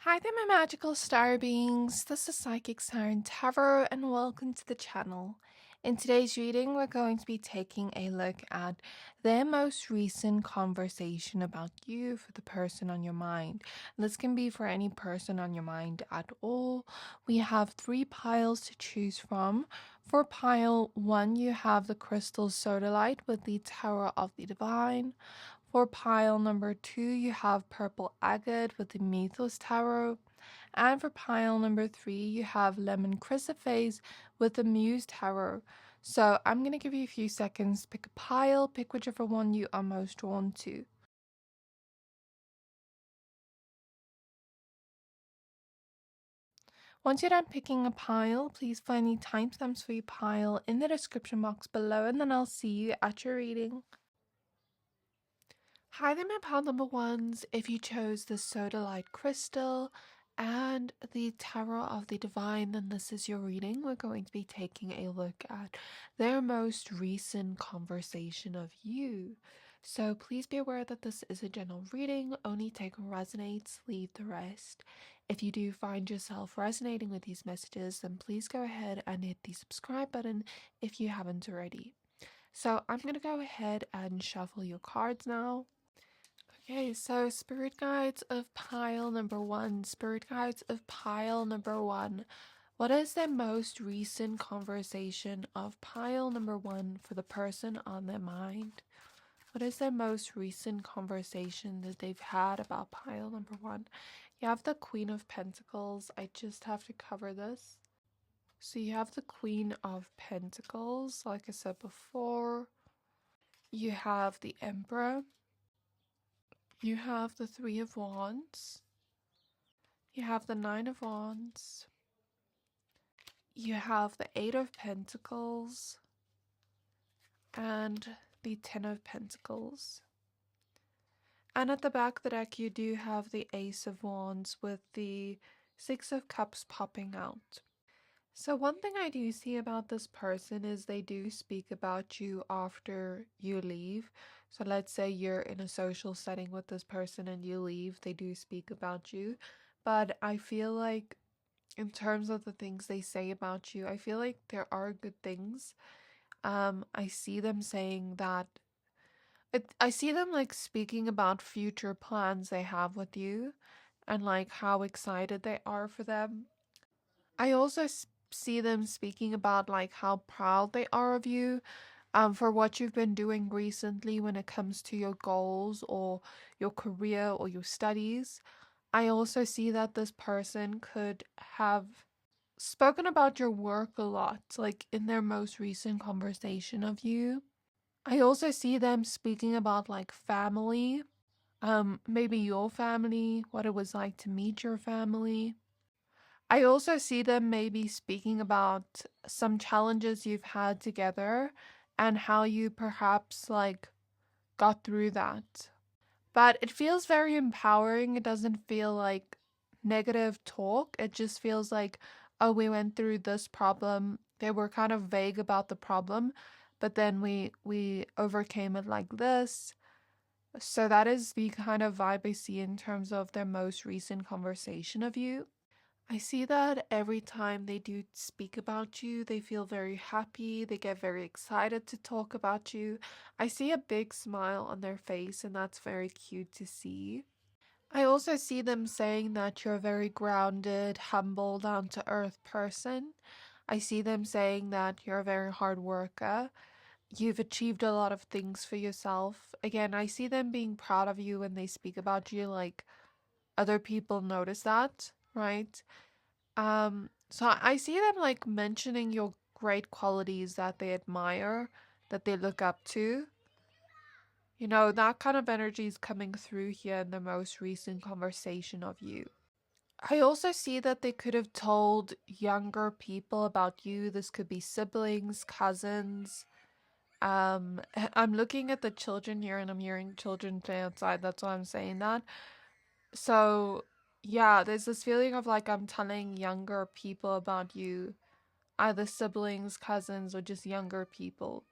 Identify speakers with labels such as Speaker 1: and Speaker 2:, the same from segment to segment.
Speaker 1: Hi there, my magical star beings. This is Psychic Siren Tarot, and welcome to the channel. In today's reading, we're going to be taking a look at their most recent conversation about you for the person on your mind. This can be for any person on your mind at all. We have 3 piles to choose from. For pile 1, you have the crystal Sodalite with the Tower of the Divine. For pile number 2, you have purple agate with the Mythos tarot. And for pile number 3, you have lemon Chrysoprase with the Muse tarot. So I'm going to give you a few seconds to pick a pile, pick whichever one you are most drawn to. Once you're done picking a pile, please find the timestamps for your pile in the description box below, and then I'll see you at your reading. Hi there, my pile number ones. If you chose the Sodalite crystal and the Tower of the Divine, then this is your reading. We're going to be taking a look at their most recent conversation of you. So please be aware that this is a general reading. Only take what resonates, leave the rest. If you do find yourself resonating with these messages, then please go ahead and hit the subscribe button if you haven't already. So I'm going to go ahead and shuffle your cards now. Okay, so spirit guides of pile number 1. Spirit guides of pile number 1. What is the most recent conversation of pile number 1 for the person on their mind? What is their most recent conversation that they've had about pile number 1? You have the Queen of Pentacles. I just have to cover this. So you have the Queen of Pentacles, like I said before. You have the Emperor. You have the Three of Wands. You have the Nine of Wands. You have the Eight of Pentacles. And the Ten of Pentacles. And at the back of the deck, you do have the Ace of Wands with the Six of Cups popping out. So one thing I do see about this person is they do speak about you after you leave. So let's say you're in a social setting with this person and you leave, they do speak about you. But I feel like in terms of the things they say about you, I feel like there are good things. I see them saying that I see them like speaking about future plans they have with you and like how excited they are for them. I also see them speaking about like how proud they are of you for what you've been doing recently when it comes to your goals or your career or your studies. I also see that this person could have spoken about your work a lot, like in their most recent conversation of you. I also see them speaking about like family, maybe your family, what it was like to meet your family. I also see them maybe speaking about some challenges you've had together and how you perhaps like got through that. But it feels very empowering. It doesn't feel like negative talk. It just feels like, oh, we went through this problem. They were kind of vague about the problem, but then we overcame it like this. So that is the kind of vibe I see in terms of their most recent conversation of you. I see that every time they do speak about you, they feel very happy, they get very excited to talk about you. I see a big smile on their face, and that's very cute to see. I also see them saying that you're a very grounded, humble, down to earth person. I see them saying that you're a very hard worker. You've achieved a lot of things for yourself. Again, I see them being proud of you when they speak about you, like other people notice that, right? So I see them like mentioning your great qualities that they admire, that they look up to. You know, that kind of energy is coming through here in the most recent conversation of you. I also see that they could have told younger people about you. This could be siblings, cousins. I'm looking at the children here and I'm hearing children play outside. That's why I'm saying that. So, yeah, there's this feeling of like I'm telling younger people about you, either siblings, cousins, or just younger people.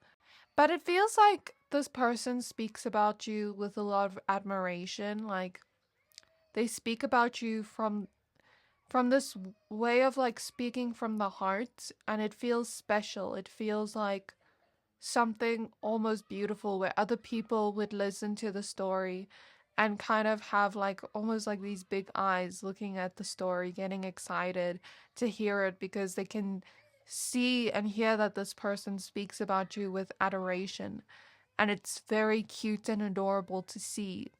Speaker 1: But it feels like this person speaks about you with a lot of admiration. Like they speak about you from from this way of like speaking from the heart, and it feels special. It feels like something almost beautiful where other people would listen to the story and kind of have like almost like these big eyes looking at the story, getting excited to hear it because they can see and hear that this person speaks about you with adoration. And it's very cute and adorable to see.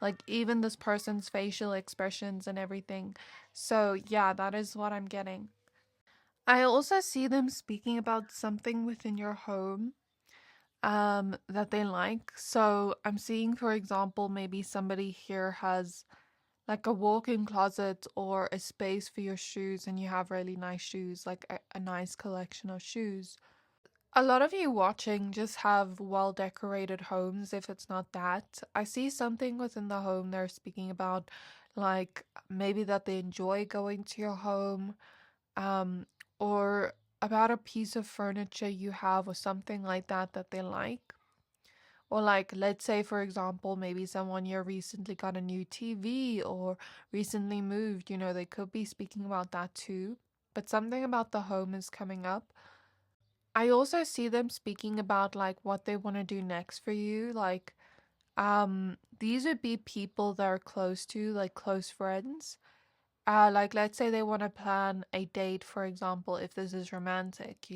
Speaker 1: Like even this person's facial expressions and everything. So yeah, that is what I'm getting. I also see them speaking about something within your home that they like. So I'm seeing, for example, maybe somebody here has like a walk-in closet or a space for your shoes, and you have really nice shoes, like a nice collection of shoes. A lot of you watching just have well decorated homes. If it's not that, I see something within the home they're speaking about, like maybe that they enjoy going to your home, um, or about a piece of furniture you have or something like that that they like. Or like, let's say, for example, maybe someone here recently got a new TV or recently moved, they could be speaking about that too. But something about the home is coming up. I also see them speaking about like what they want to do next for you. Like, these would be people that are close to, like close friends. Like let's say they want to plan a date, for example, if this is romantic.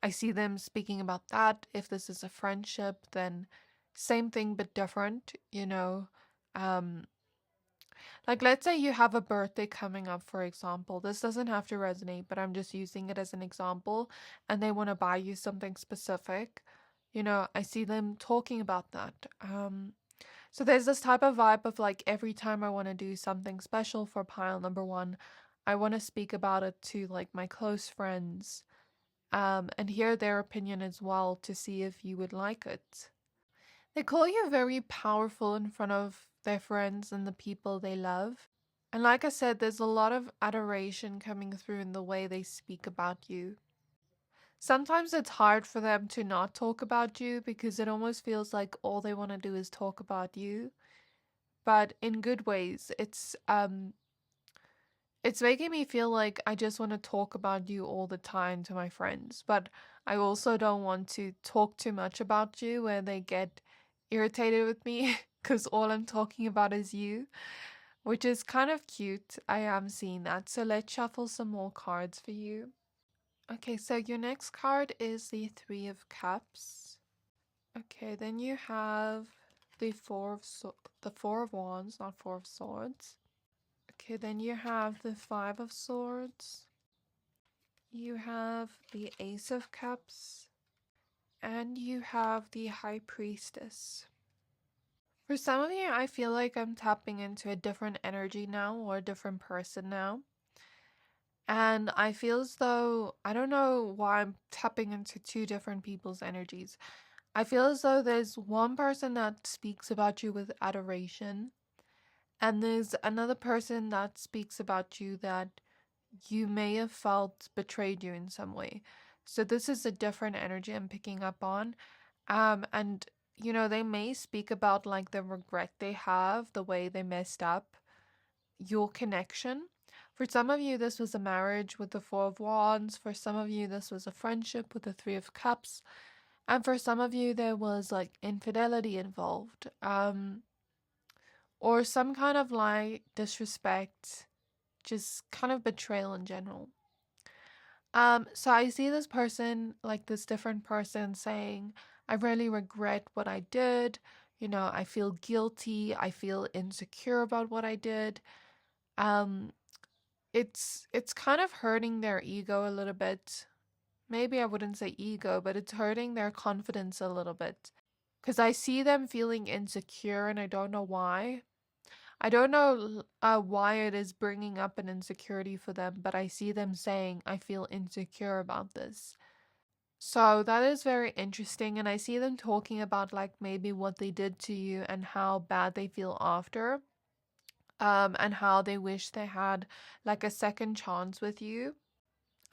Speaker 1: I see them speaking about that. If this is a friendship, then same thing but different. Um, like let's say you have a birthday coming up, for example. This doesn't have to resonate, but I'm just using it as an example, and they want to buy you something specific. I see them talking about that. So there's this type of vibe of like every time I want to do something special for pile number one, I want to speak about it to like my close friends, and hear their opinion as well to see if you would like it. They call you very powerful in front of their friends and the people they love. And like I said, there's a lot of adoration coming through in the way they speak about you. Sometimes it's hard for them to not talk about you because it almost feels like all they want to do is talk about you. But in good ways. It's making me feel like I just want to talk about you all the time to my friends, but I also don't want to talk too much about you where they get irritated with me because all I'm talking about is you, which is kind of cute. I am seeing that. So let's shuffle some more cards for you. Okay, so your next card is the Three of Cups. Okay, then you have the the Four of Wands, not Four of Swords. Okay, then you have the Five of Swords. You have the Ace of Cups. And you have the High Priestess. For some of you, I feel like I'm tapping into a different energy now or a different person now. And I feel as though, I don't know why I'm tapping into two different people's energies. I feel as though there's one person that speaks about you with adoration, and there's another person that speaks about you that you may have felt betrayed you in some way. So this is a different energy I'm picking up on. And they may speak about like the regret they have, the way they messed up, your connection. For some of you, this was a marriage with the Four of Wands. For some of you, this was a friendship with the Three of Cups. And for some of you, there was like infidelity involved. Or some kind of like disrespect, just kind of betrayal in general. So I see this person, like this different person saying, I really regret what I did. I feel guilty. I feel insecure about what I did. Um, it's kind of hurting their ego a little bit. Maybe I wouldn't say ego, but it's hurting their confidence a little bit. Because I see them feeling insecure and I don't know why. I don't know why it is bringing up an insecurity for them, but I see them saying, I feel insecure about this. So that is very interesting, and I see them talking about like maybe what they did to you and how bad they feel after, and how they wish they had like a second chance with you.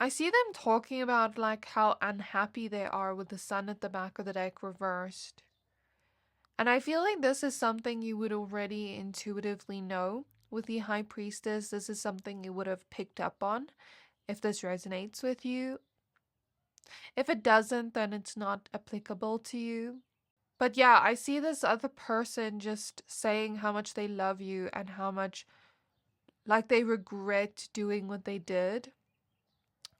Speaker 1: I see them talking about like how unhappy they are with the sun at the back of the deck reversed. And I feel like this is something you would already intuitively know, with the High Priestess, this is something you would have picked up on if this resonates with you. If it doesn't, then it's not applicable to you. But yeah, I see this other person just saying how much they love you and how much like they regret doing what they did.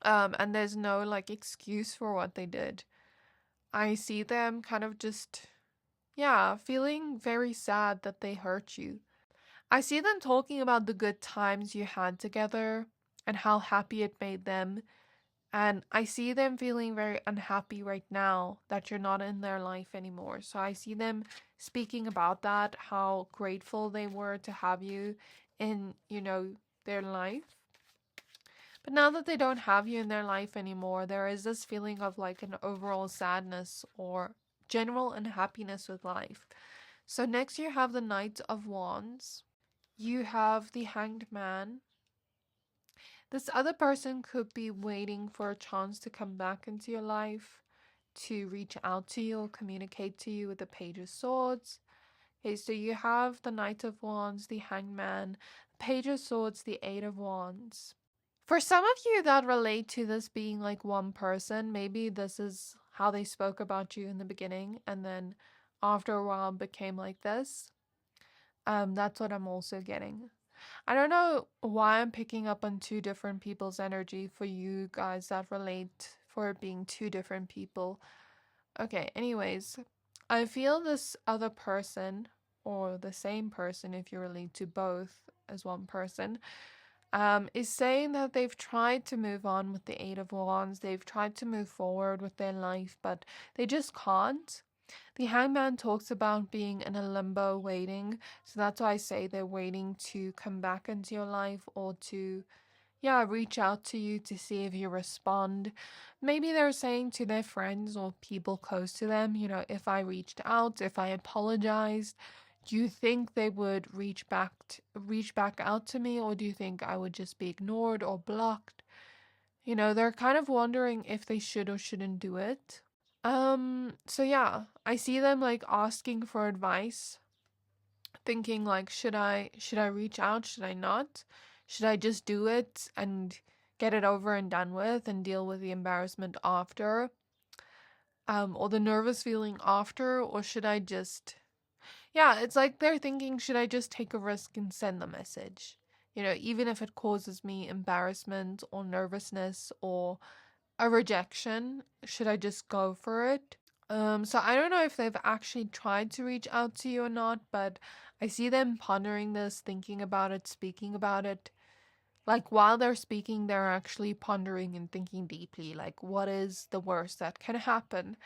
Speaker 1: And there's no like excuse for what they did. I see them kind of just, yeah, feeling very sad that they hurt you. I see them talking about the good times you had together and how happy it made them. And I see them feeling very unhappy right now that you're not in their life anymore. So I see them speaking about that, how grateful they were to have you in, their life. But now that they don't have you in their life anymore, there is this feeling of like an overall sadness or general unhappiness with life. So next you have the Knight of Wands. You have the Hanged Man. This other person could be waiting for a chance to come back into your life, to reach out to you or communicate to you with the Page of Swords. Okay, so you have the Knight of Wands, the Hanged Man, the Page of Swords, the Eight of Wands. For some of you that relate to this being like one person, maybe this is how they spoke about you in the beginning and then after a while became like this. That's what I'm also getting. I don't know why I'm picking up on two different people's energy for you guys that relate for it being two different people. Okay, anyways, I feel this other person, or the same person if you relate to both as one person, is saying that they've tried to move on with the Eight of Wands. They've tried to move forward with their life, but they just can't. The Hangman talks about being in a limbo waiting. So that's why I say they're waiting to come back into your life or to, reach out to you to see if you respond. Maybe they're saying to their friends or people close to them, if I reached out, if I apologized, do you think they would reach back out to me, or do you think I would just be ignored or blocked? They're kind of wondering if they should or shouldn't do it. So yeah, I see them like asking for advice, thinking like, should I reach out? Should I not? Should I just do it and get it over and done with and deal with the embarrassment after? Or the nervous feeling after, or should I just, it's like they're thinking, should I just take a risk and send the message? Even if it causes me embarrassment or nervousness or a rejection, should I just go for it? So I don't know if they've actually tried to reach out to you or not, but I see them pondering this, thinking about it, speaking about it. Like while they're speaking, they're actually pondering and thinking deeply, like what is the worst that can happen?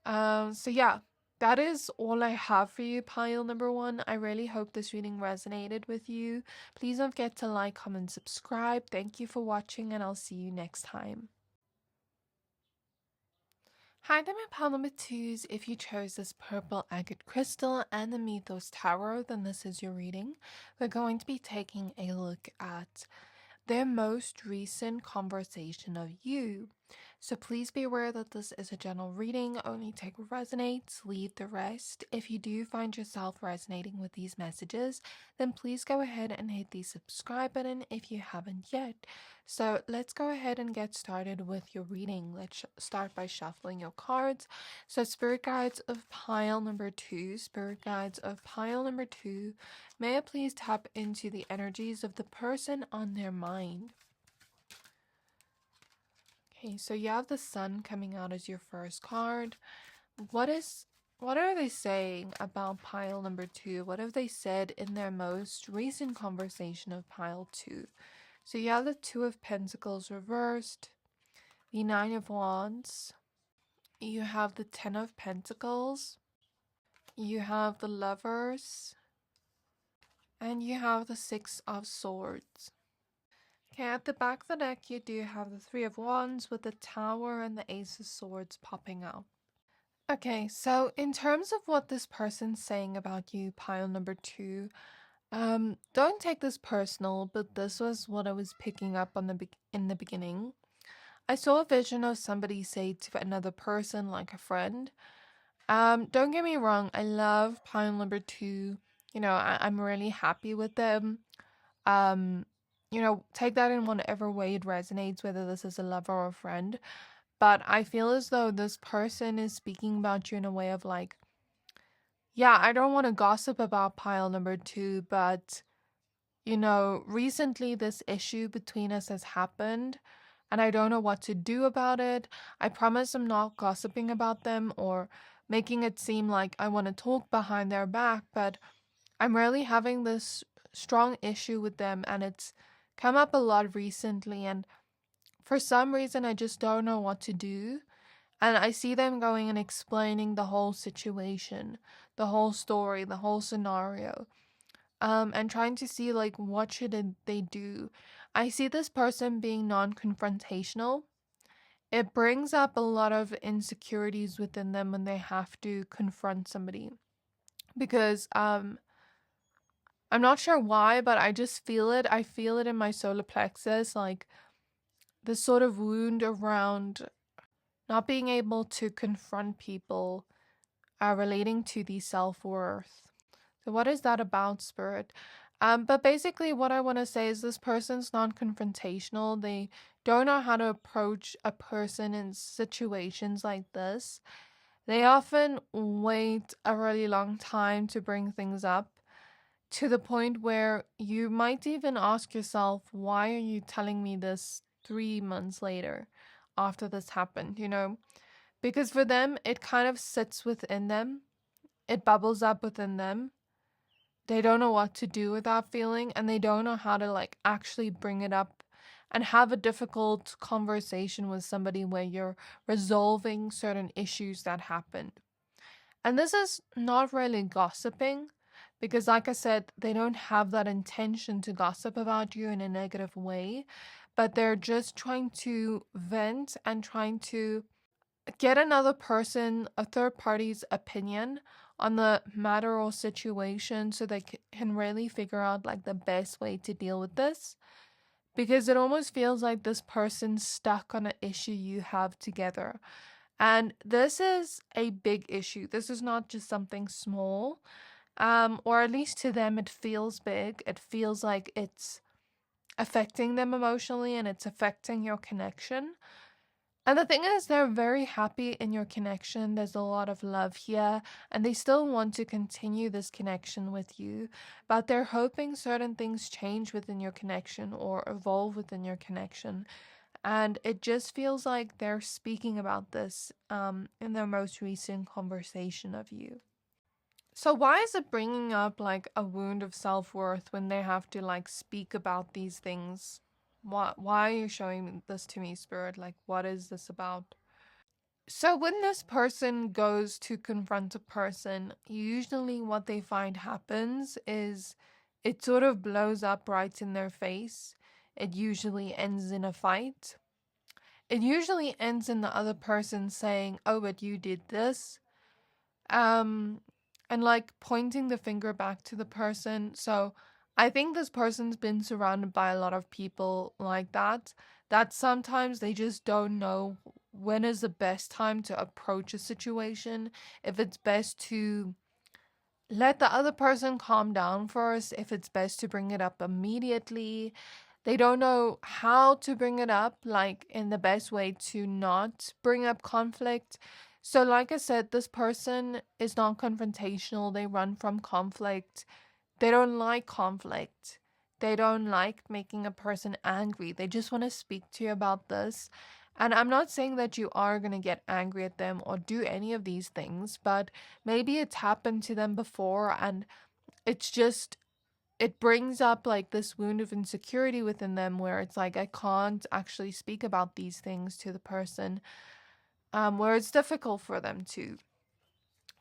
Speaker 1: So yeah, that is all I have for you, pile number one. I really hope this reading resonated with you. Please don't forget to like, comment, subscribe. Thank you for watching, and I'll see you next time. Hi there, my pile number twos. If you chose this purple agate crystal and the Mythos tarot, then this is your reading. We're going to be taking a look at their most recent conversation of you. So please be aware that this is a general reading. Only take what resonates, leave the rest. If you do find yourself resonating with these messages, then please go ahead and hit the subscribe button if you haven't yet. So let's go ahead and get started with your reading. Let's start by shuffling your cards. So spirit guides of pile number two, may I please tap into the energies of the person on their mind. Okay, so you have the Sun coming out as your first card. What are they saying about pile number two? What have they said in their most recent conversation of pile two? So you have the Two of Pentacles reversed, the Nine of Wands, you have the Ten of Pentacles, you have the Lovers, and you have the Six of Swords. Okay, at the back of the deck you do have the Three of Wands with the Tower and the Ace of Swords popping out. Okay, so in terms of what this person's saying about you, pile number two, don't take this personal, but this was what I was picking up on in the beginning. I saw a vision of somebody say to another person, like a friend, don't get me wrong, I love pile number two I'm really happy with them. Take that in whatever way it resonates, whether this is a lover or a friend. But I feel as though this person is speaking about you in a way of like, yeah, I don't want to gossip about pile number two, but recently this issue between us has happened and I don't know what to do about it. I promise I'm not gossiping about them or making it seem like I want to talk behind their back, but I'm really having this strong issue with them and it's come up a lot recently. And for some reason, I just don't know what to do. And I see them going and explaining the whole situation, the whole story, the whole scenario, and trying to see like what should they do. I see this person being non-confrontational. It brings up a lot of insecurities within them when they have to confront somebody because I'm not sure why, but I just feel it. I feel it in my solar plexus, like this sort of wound around not being able to confront people relating to the self-worth. So what is that about, Spirit? But basically what I want to say is this person's non-confrontational. They don't know how to approach a person in situations like this. They often wait a really long time to bring things up, to the point where you might even ask yourself, why are you telling me this 3 months later after this happened? Because for them, it kind of sits within them, it bubbles up within them. They don't know what to do with that feeling and they don't know how to like actually bring it up and have a difficult conversation with somebody where you're resolving certain issues that happened. And this is not really gossiping because, like I said, they don't have that intention to gossip about you in a negative way, but they're just trying to vent and trying to get another person, a third party's opinion on the matter or situation so they can really figure out like the best way to deal with this. Because it almost feels like this person's stuck on an issue you have together. And this is a big issue. This is not just something small. Or at least to them, it feels big. It feels like it's affecting them emotionally and it's affecting your connection. And the thing is, they're very happy in your connection. There's a lot of love here, and they still want to continue this connection with you, but they're hoping certain things change within your connection or evolve within your connection. And it just feels like they're speaking about this in their most recent conversation of you. So why is it bringing up like a wound of self-worth when they have to like speak about these things? Why are you showing this to me, Spirit? Like, what is this about? So when this person goes to confront a person, usually what they find happens is it sort of blows up right in their face. It usually ends in a fight. It usually ends in the other person saying, "Oh, but you did this." Um, and like pointing the finger back to the person. So I think this person's been surrounded by a lot of people like that sometimes they just don't know when is the best time to approach a situation, if it's best to let the other person calm down first, if it's best to bring it up immediately. They don't know how to bring it up, like in the best way to not bring up conflict. So, like I said, this person is non confrontational. They run from conflict. They don't like conflict. They don't like making a person angry. They just want to speak to you about this. And I'm not saying that you are going to get angry at them or do any of these things, but maybe it's happened to them before and it's just, it brings up like this wound of insecurity within them where it's like, I can't actually speak about these things to the person, where it's difficult for them to.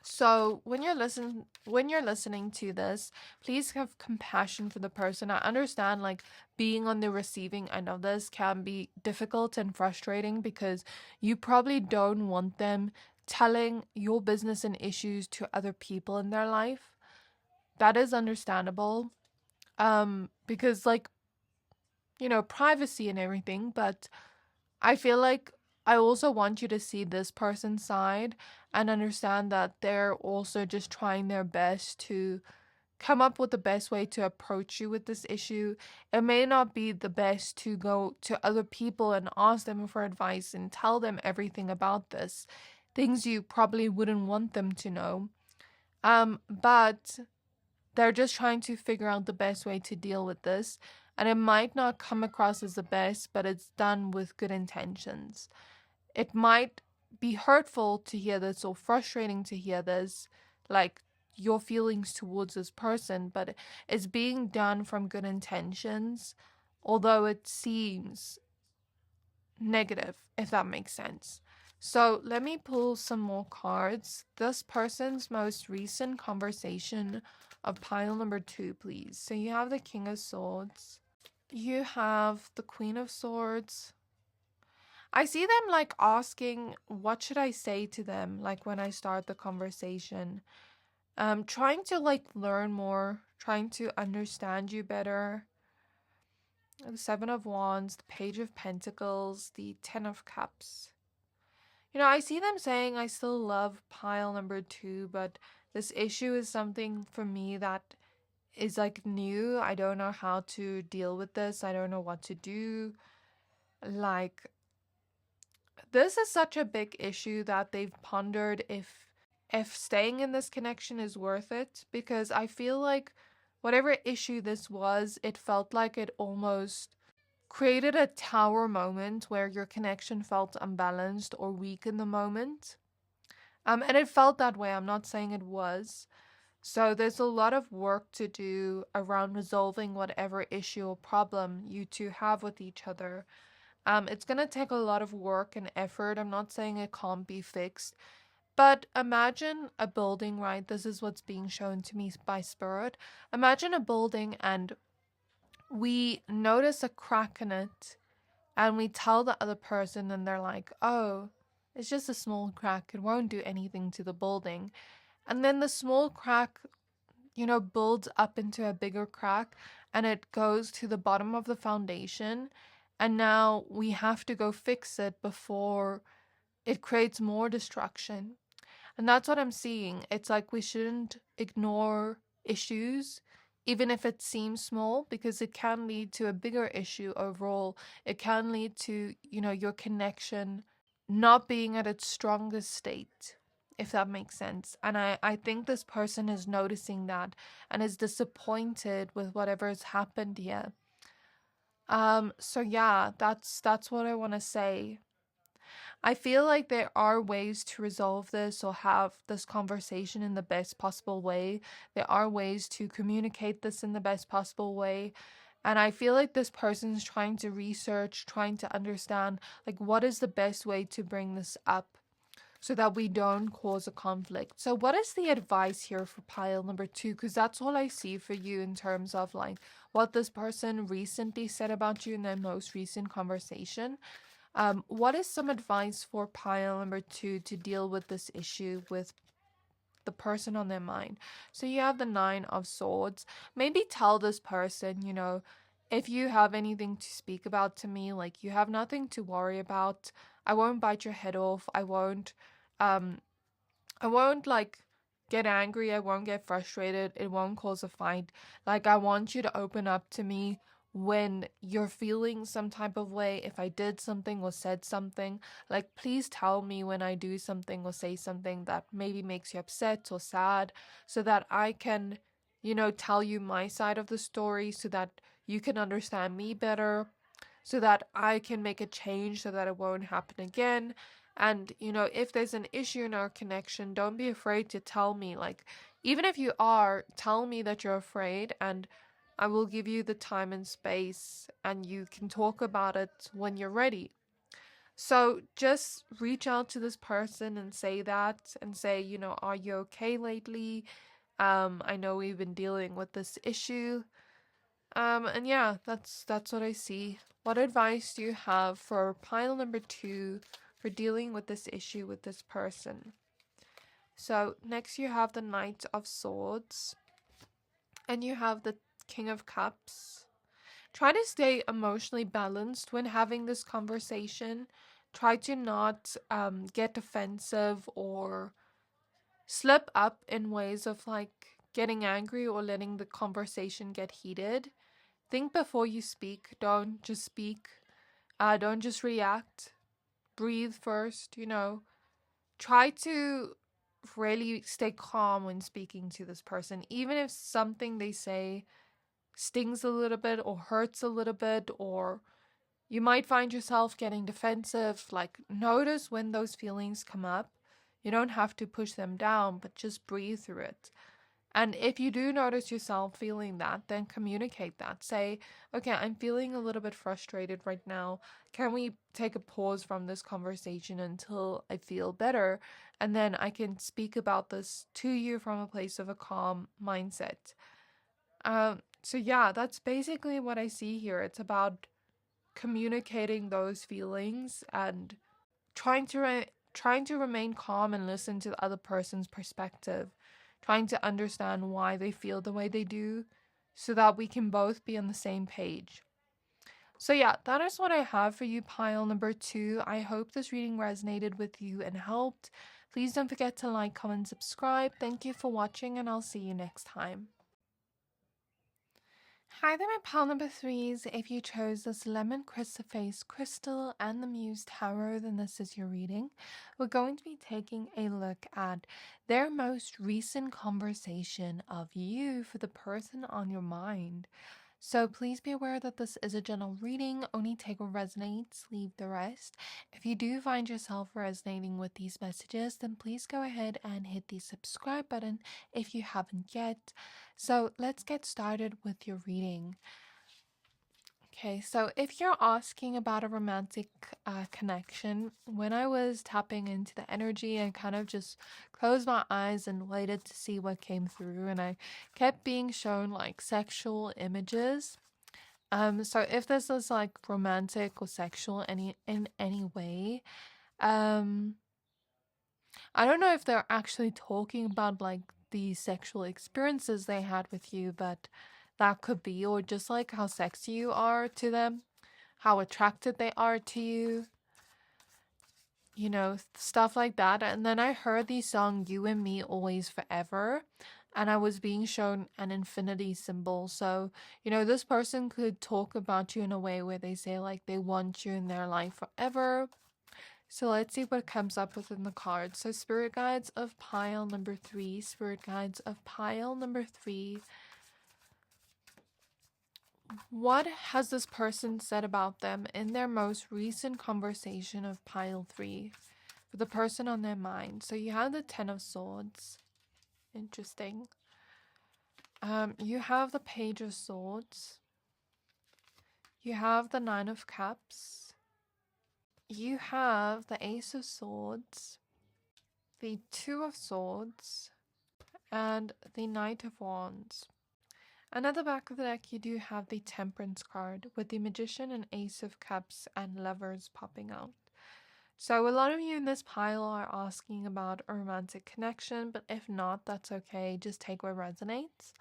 Speaker 1: So when you're listening to this, please have compassion for the person. I understand like being on the receiving end of this can be difficult and frustrating because you probably don't want them telling your business and issues to other people in their life. That is understandable. Because like, privacy and everything, but I feel like I also want you to see this person's side and understand that they're also just trying their best to come up with the best way to approach you with this issue. It may not be the best to go to other people and ask them for advice and tell them everything about this, things you probably wouldn't want them to know. But they're just trying to figure out the best way to deal with this. And it might not come across as the best, but it's done with good intentions. It might be hurtful to hear this or frustrating to hear this, like your feelings towards this person, but it's being done from good intentions, although it seems negative, if that makes sense. So let me pull some more cards. This person's most recent conversation of pile number 2, please. So you have the King of Swords. You have the Queen of Swords. I see them like asking, what should I say to them? Like when I start the conversation. Trying to like learn more, trying to understand you better. The Seven of Wands, the Page of Pentacles, the Ten of Cups. You know, I see them saying I still love pile number 2, but this issue is something for me that is like new. I don't know how to deal with this. I don't know what to do. Like, this is such a big issue that they've pondered if staying in this connection is worth it, because I feel like whatever issue this was, it felt like it almost created a tower moment where your connection felt unbalanced or weak in the moment. And it felt that way. I'm not saying it was. So there's a lot of work to do around resolving whatever issue or problem you two have with each other. It's going to take a lot of work and effort. I'm not saying it can't be fixed. But imagine a building, right? This is what's being shown to me by Spirit. Imagine a building and we notice a crack in it and we tell the other person and they're like, oh, it's just a small crack. It won't do anything to the building. And then the small crack, builds up into a bigger crack and it goes to the bottom of the foundation. And now we have to go fix it before it creates more destruction. And that's what I'm seeing. It's like we shouldn't ignore issues, even if it seems small, because it can lead to a bigger issue overall. It can lead to, your connection not being at its strongest state, if that makes sense. And I think this person is noticing that and is disappointed with whatever has happened here. So yeah, that's what I want to say. I feel like there are ways to resolve this or have this conversation in the best possible way. There are ways to communicate this in the best possible way. And I feel like this person's trying to research, trying to understand, like, what is the best way to bring this up so that we don't cause a conflict. So what is the advice here for pile number 2? Because that's all I see for you in terms of, like, what this person recently said about you in their most recent conversation. What is some advice for pile number 2 to deal with this issue with the person on their mind? So you have the 9 of Swords. Maybe tell this person, if you have anything to speak about to me, like, you have nothing to worry about. I won't bite your head off. I won't like get angry. I won't get frustrated. It won't cause a fight. Like, I want you to open up to me when you're feeling some type of way. If I did something or said something, like, please tell me when I do something or say something that maybe makes you upset or sad, so that I can, tell you my side of the story, so that you can understand me better, so that I can make a change so that it won't happen again. And, if there's an issue in our connection, don't be afraid to tell me. Like, even if you are, tell me that you're afraid, and I will give you the time and space, and you can talk about it when you're ready. So just reach out to this person and say that, and say, are you okay lately? I know we've been dealing with this issue. And yeah, that's what I see. What advice do you have for pile number 2 for dealing with this issue with this person? So next you have the Knight of Swords, and you have the King of Cups. Try to stay emotionally balanced when having this conversation. Try to not get defensive or slip up in ways of, like, getting angry or letting the conversation get heated, think before you speak. Don't just speak. Don't just react. Breathe first, Try to really stay calm when speaking to this person. Even if something they say stings a little bit or hurts a little bit, or you might find yourself getting defensive, like notice when those feelings come up. You don't have to push them down, but just breathe through it. And if you do notice yourself feeling that, then communicate that. Say, okay, I'm feeling a little bit frustrated right now. Can we take a pause from this conversation until I feel better? And then I can speak about this to you from a place of a calm mindset. So yeah, that's basically what I see here. It's about communicating those feelings and trying to remain calm and listen to the other person's perspective, trying to understand why they feel the way they do, so that we can both be on the same page. So yeah, that is what I have for you, pile number 2. I hope this reading resonated with you and helped. Please don't forget to like, comment, subscribe. Thank you for watching, and I'll see you next time. Hi there, my pile number 3s. If you chose this Lemon Chrysoprase Crystal and the Muse Tarot, then this is your reading. We're going to be taking a look at their most recent conversation of you for the person on your mind. So please be aware that this is a general reading. Only take what resonates, leave the rest. If you do find yourself resonating with these messages, then please go ahead and hit the subscribe button if you haven't yet. So let's get started with your reading. Okay, so if you're asking about a romantic connection, when I was tapping into the energy, I kind of just closed my eyes and waited to see what came through, and I kept being shown like sexual images. So if this is like romantic or sexual in any way, I don't know if they're actually talking about like the sexual experiences they had with you, but that could be, or just like how sexy you are to them, how attracted they are to you, stuff like that. And then I heard the song You and Me Always Forever, and I was being shown an infinity symbol. So, this person could talk about you in a way where they say like they want you in their life forever. So let's see what comes up within the cards. So spirit guides of pile number 3, spirit guides of pile number 3. What has this person said about them in their most recent conversation of pile 3 for the person on their mind? So you have the 10 of Swords. Interesting. You have the Page of Swords. You have the 9 of Cups. You have the Ace of Swords, the 2 of Swords, and the Knight of Wands. And at the back of the deck, you do have the Temperance card with the Magician and Ace of Cups and Lovers popping out. So a lot of you in this pile are asking about a romantic connection, but if not, that's okay. Just take what resonates.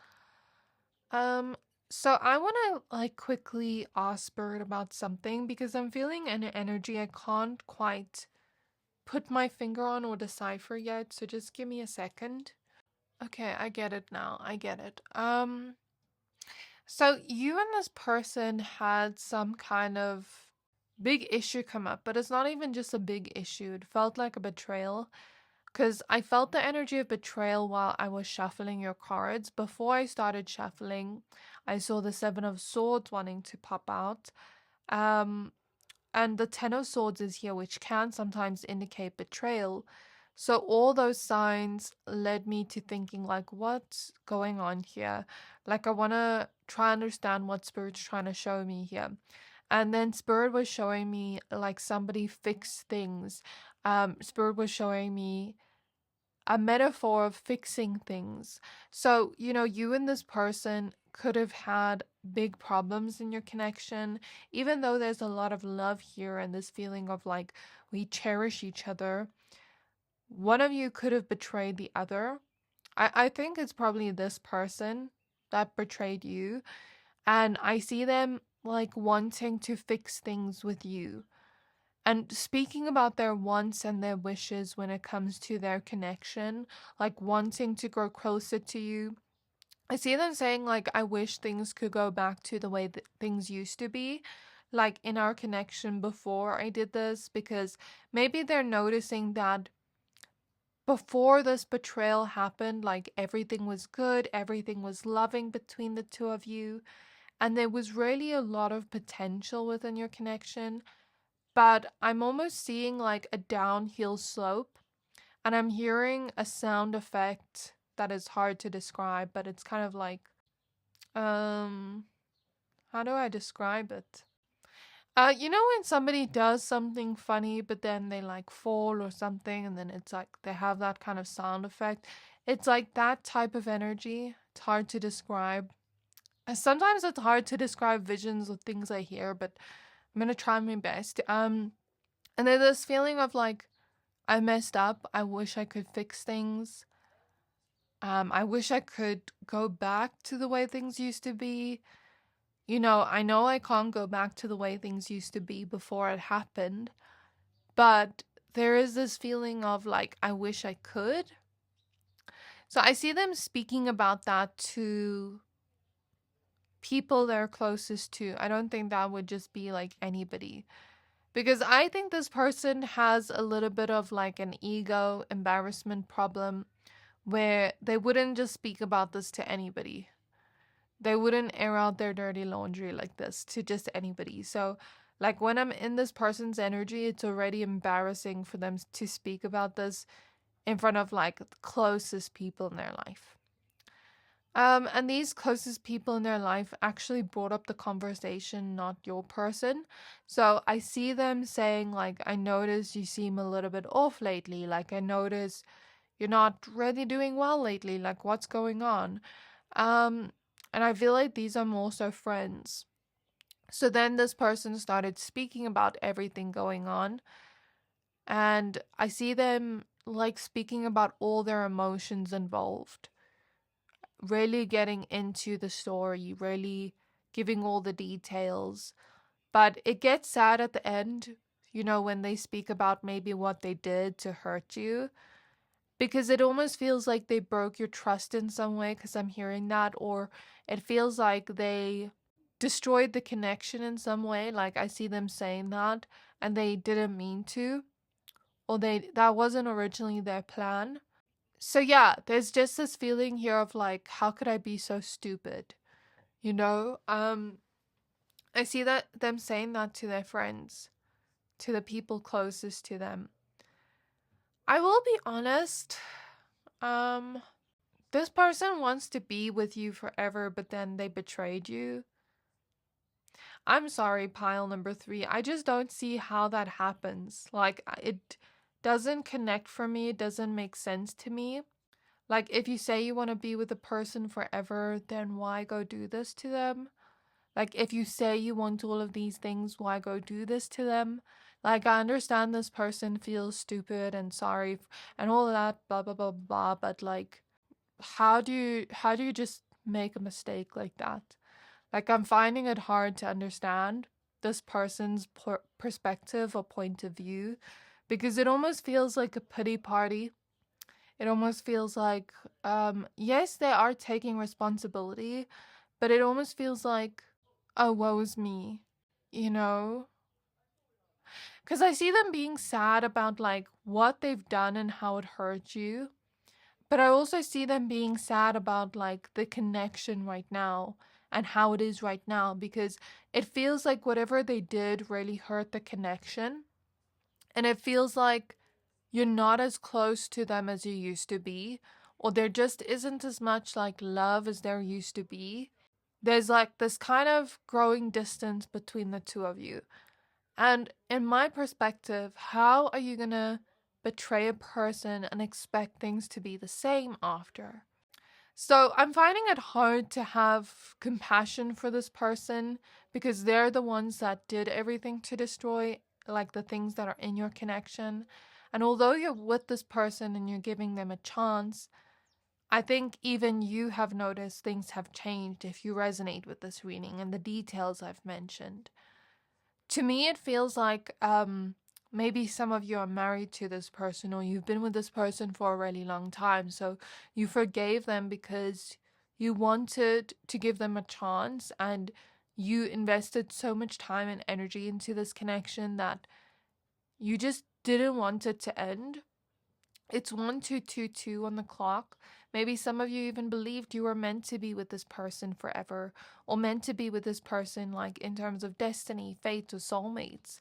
Speaker 1: So I want to quickly ask Spirit about something because I'm feeling an energy I can't quite put my finger on or decipher yet. So just give me a second. Okay, I get it now. I get it. So you and this person had some kind of big issue come up, but it's not even just a big issue. It felt like a betrayal, because I felt the energy of betrayal while I was shuffling your cards. Before I started shuffling, I saw the 7 of Swords wanting to pop out. And the 10 of Swords is here, which can sometimes indicate betrayal. So all those signs led me to thinking like, what's going on here? Like, I want to try and understand what Spirit's trying to show me here. And then Spirit was showing me like somebody fixed things. Spirit was showing me a metaphor of fixing things. So, you and this person could have had big problems in your connection, even though there's a lot of love here and this feeling of like we cherish each other. One of you could have betrayed the other. I think it's probably this person that betrayed you. And I see them like wanting to fix things with you. And speaking about their wants and their wishes when it comes to their connection, like wanting to grow closer to you, I see them saying, like, I wish things could go back to the way that things used to be, like in our connection before I did this, because maybe they're noticing that before this betrayal happened, like everything was good, everything was loving between the two of you, and there was really a lot of potential within your connection. But I'm almost seeing like a downhill slope, and I'm hearing a sound effect that is hard to describe, but it's kind of like, how do I describe it? You know when somebody does something funny, but then they like fall or something, and then it's like they have that kind of sound effect? It's like that type of energy. It's hard to describe. Sometimes it's hard to describe visions of things I hear, but I'm gonna try my best. And then this feeling of like, I messed up. I wish I could fix things. I wish I could go back to the way things used to be. You know I can't go back to the way things used to be before it happened, but there is this feeling of like, I wish I could. So I see them speaking about that to people they're closest to. I don't think that would just be like anybody. Because I think this person has a little bit of like an ego embarrassment problem where they wouldn't just speak about this to anybody. They wouldn't air out their dirty laundry like this to just anybody. So, like, when I'm in this person's energy, it's already embarrassing for them to speak about this in front of like the closest people in their life. And these closest people in their life actually brought up the conversation, not your person. So I see them saying, like, I notice you seem a little bit off lately. Like, I notice you're not really doing well lately. Like, what's going on? Um, and I feel like these are more so friends. So then this person started speaking about everything going on. And I see them like speaking about all their emotions involved, really getting into the story, really giving all the details. But it gets sad at the end, when they speak about maybe what they did to hurt you, because it almost feels like they broke your trust in some way, because I'm hearing that, or it feels like they destroyed the connection in some way. Like I see them saying that and they didn't mean to, or that wasn't originally their plan. So yeah, there's just this feeling here of like, how could I be so stupid? You know? I see that them saying that to their friends, to the people closest to them. I will be honest, this person wants to be with you forever, but then they betrayed you. I'm sorry, pile number 3. I just don't see how that happens. Like, it doesn't connect for me. It doesn't make sense to me. Like, if you say you want to be with a person forever, then why go do this to them? Like, if you say you want all of these things, why go do this to them? Like, I understand this person feels stupid and sorry and all of that, blah, blah, blah, blah, but like, how do you just make a mistake like that? Like, I'm finding it hard to understand this person's perspective or point of view, because it almost feels like a pity party. It almost feels like, yes, they are taking responsibility, but it almost feels like, oh, woe is me, you know? Because I see them being sad about like what they've done and how it hurt you. But I also see them being sad about like the connection right now and how it is right now, because it feels like whatever they did really hurt the connection. And it feels like you're not as close to them as you used to be, or there just isn't as much like love as there used to be. There's like this kind of growing distance between the two of you. And in my perspective, how are you gonna betray a person and expect things to be the same after? So I'm finding it hard to have compassion for this person, because they're the ones that did everything to destroy like the things that are in your connection. And although you're with this person and you're giving them a chance, I think even you have noticed things have changed if you resonate with this reading and the details I've mentioned. To me, it feels like maybe some of you are married to this person, or you've been with this person for a really long time. So you forgave them because You wanted to give them a chance, and you invested so much time and energy into this connection that you just didn't want it to end. It's 1222 on the clock. Maybe some of you even believed you were meant to be with this person forever, or meant to be with this person like in terms of destiny, fate, or soulmates.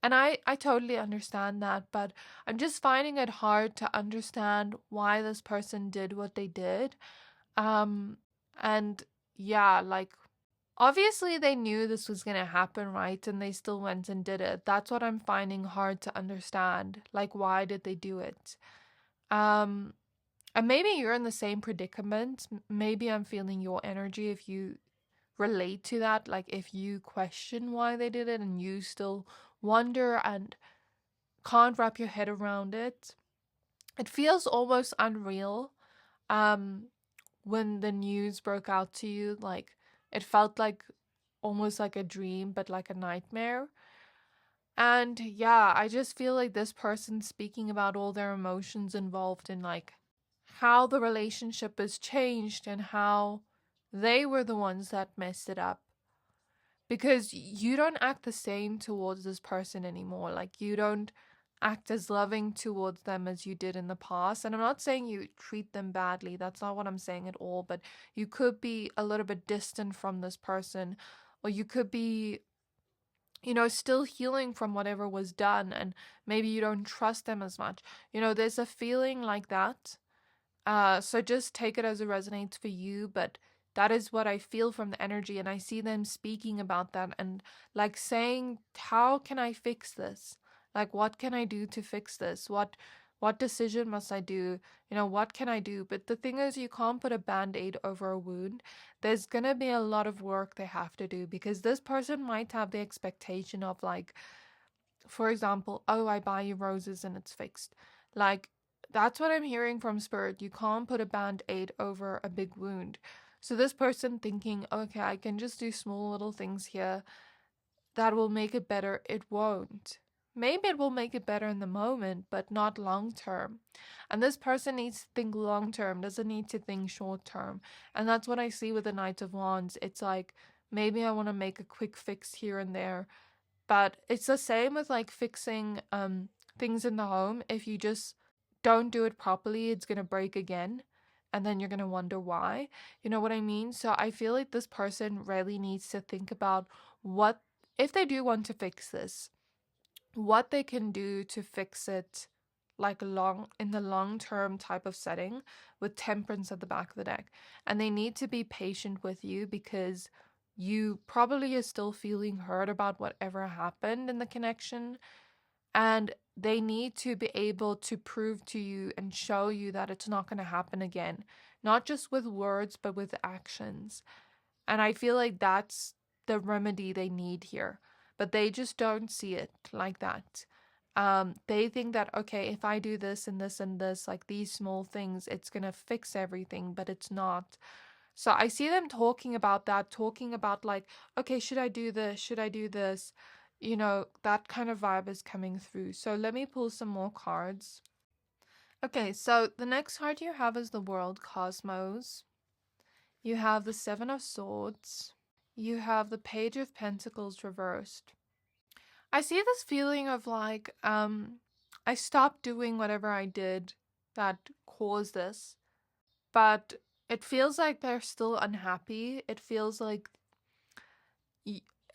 Speaker 1: And I totally understand that, but I'm just finding it hard to understand why this person did what they did. And yeah, like obviously they knew this was going to happen, right? And they still went and did it. That's what I'm finding hard to understand. Like, why did they do it? Um, and maybe you're in the same predicament. Maybe I'm feeling your energy if you relate to that. Like, if you question why they did it and you still wonder and can't wrap your head around it. It feels almost unreal. Um, when the news broke out to you, like it felt like almost like a dream, but like a nightmare. And yeah, I just feel like this person speaking about all their emotions involved in like how the relationship has changed and how they were the ones that messed it up. Because you don't act the same towards this person anymore. Like, you don't act as loving towards them as you did in the past. And I'm not saying you treat them badly, that's not what I'm saying at all. But you could be a little bit distant from this person, or you could be, still healing from whatever was done, and maybe you don't trust them as much. There's a feeling like that. So just take it as it resonates for you, but that is what I feel from the energy, and I see them speaking about that and like saying, how can I fix this? Like, what can I do to fix this? What decision must I do? What can I do? But the thing is, you can't put a band-aid over a wound. There's gonna be a lot of work they have to do, because this person might have the expectation of, like, for example, oh, I buy you roses and it's fixed. Like, that's what I'm hearing from Spirit. You can't put a band-aid over a big wound. So this person thinking, okay, I can just do small little things here that will make it better. It won't. Maybe it will make it better in the moment, but not long term. And this person needs to think long term, doesn't need to think short term. And that's what I see with the Knight of Wands. It's like, maybe I want to make a quick fix here and there, but it's the same with like fixing things in the home. If you just don't do it properly, it's gonna break again, and then you're gonna wonder why. You know what I mean? So I feel like this person really needs to think about what, if they do want to fix this, what they can do to fix it, like in the long term type of setting, with Temperance at the back of the deck. And they need to be patient with you, because you probably are still feeling hurt about whatever happened in the connection, and they need to be able to prove to you and show you that it's not going to happen again, not just with words but with actions. And I feel like that's the remedy they need here, but they just don't see it like that. They think that, okay, if I do this and this and this, like these small things, it's gonna fix everything, but it's not. So I see them talking about that, talking about like, okay, should I do this? Should I do this? That kind of vibe is coming through. So let me pull some more cards. Okay, so the next card you have is the World Cosmos. You have the Seven of Swords. You have the Page of Pentacles reversed. I see this feeling of like, I stopped doing whatever I did that caused this, but it feels like they're still unhappy. It feels like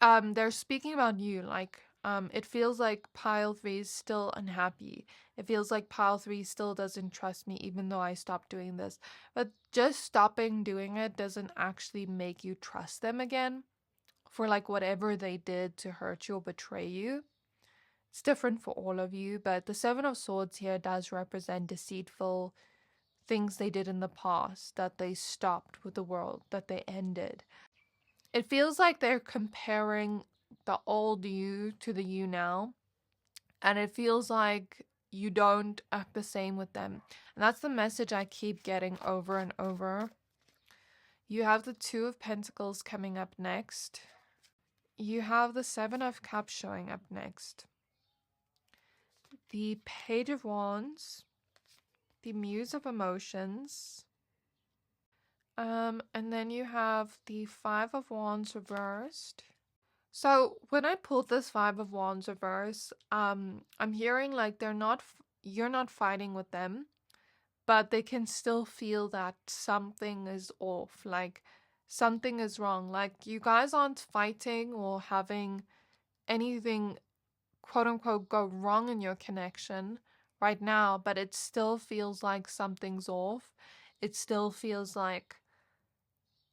Speaker 1: they're speaking about you. Like, it feels like pile 3 is still unhappy. It feels like pile 3 still doesn't trust me even though I stopped doing this. But just stopping doing it doesn't actually make you trust them again for like whatever they did to hurt you or betray you. It's different for all of you, but the Seven of Swords here does represent deceitful things they did in the past, that they stopped with the world, that they ended. It feels like they're comparing the old you to the you now, and it feels like you don't act the same with them. And that's the message I keep getting over and over. You have the Two of Pentacles coming up next. You have the Seven of Cups showing up next. The Page of Wands, the Muse of Emotions, And then you have the Five of Wands reversed. So when I pulled this Five of Wands reverse, I'm hearing like you're not fighting with them, but they can still feel that something is off, like something is wrong. Like you guys aren't fighting or having anything quote unquote go wrong in your connection right now, but it still feels like something's off. It still feels like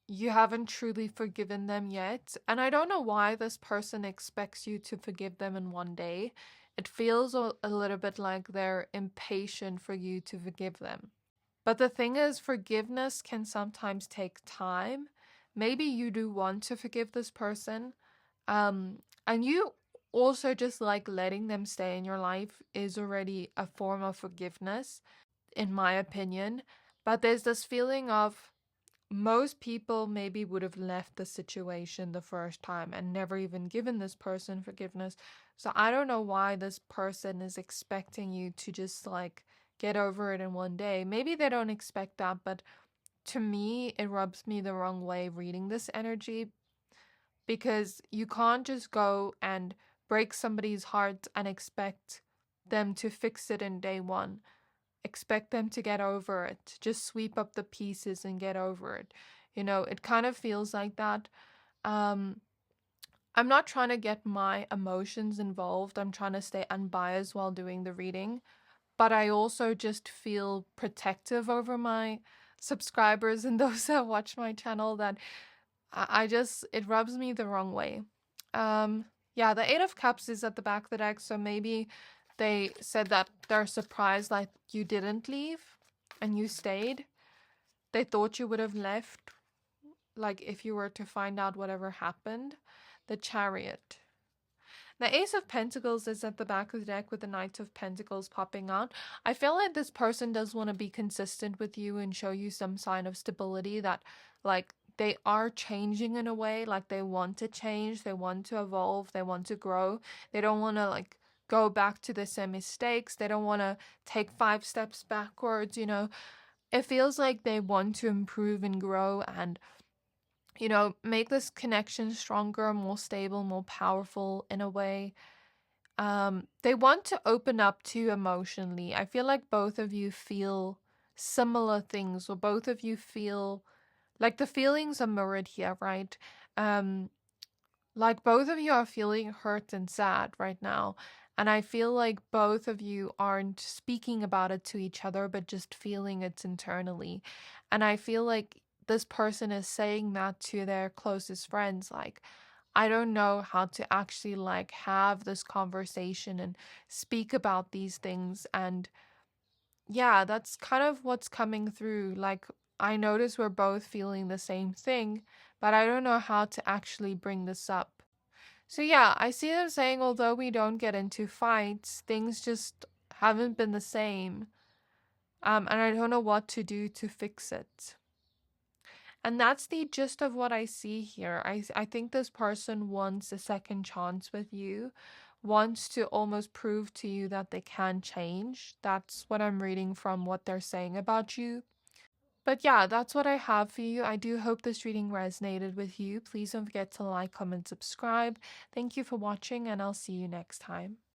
Speaker 1: you haven't truly forgiven them yet. And I don't know why this person expects you to forgive them in one day. It feels a little bit like they're impatient for you to forgive them. But the thing is, forgiveness can sometimes take time. Maybe you do want to forgive this person. And you also just like letting them stay in your life is already a form of forgiveness, in my opinion. But there's this feeling of most people maybe would have left the situation the first time and never even given this person forgiveness. So I don't know why this person is expecting you to just like get over it in one day. Maybe they don't expect that, but to me, it rubs me the wrong way reading this energy, because you can't just go and break somebody's heart and expect them to fix it in day one. Expect them to get over it. Just sweep up the pieces and get over it. You know, it kind of feels like that. Um, I'm not trying to get my emotions involved. I'm trying to stay unbiased while doing the reading. But I also just feel protective over my subscribers and those that watch my channel, that I just, it rubs me the wrong way. Yeah, the Eight of Cups is at the back of the deck, so maybe they said that they're surprised like you didn't leave and you stayed. They thought you would have left, like if you were to find out whatever happened. The Chariot. The Ace of Pentacles is at the back of the deck with the Knight of Pentacles popping out. I feel like this person does want to be consistent with you and show you some sign of stability, that like they are changing in a way, like they want to change, they want to evolve, they want to grow. They don't want to like go back to the same mistakes. They don't want to take 5 steps backwards, you know. It feels like they want to improve and grow and, you know, make this connection stronger, more stable, more powerful in a way. They want to open up to you emotionally. I feel like both of you feel similar things, or both of you feel like the feelings are mirrored here, right? Um, like both of you are feeling hurt and sad right now. And I feel like both of you aren't speaking about it to each other, but just feeling it internally. And I feel like this person is saying that to their closest friends, like, I don't know how to actually like have this conversation and speak about these things. And yeah, that's kind of what's coming through. Like, I notice we're both feeling the same thing, but I don't know how to actually bring this up. So yeah, I see them saying although we don't get into fights, things just haven't been the same. And I don't know what to do to fix it. And that's the gist of what I see here. I think this person wants a second chance with you, wants to almost prove to you that they can change. That's what I'm reading from what they're saying about you. But yeah, that's what I have for you. I do hope this reading resonated with you. Please don't forget to like, comment, subscribe. Thank you for watching, and I'll see you next time.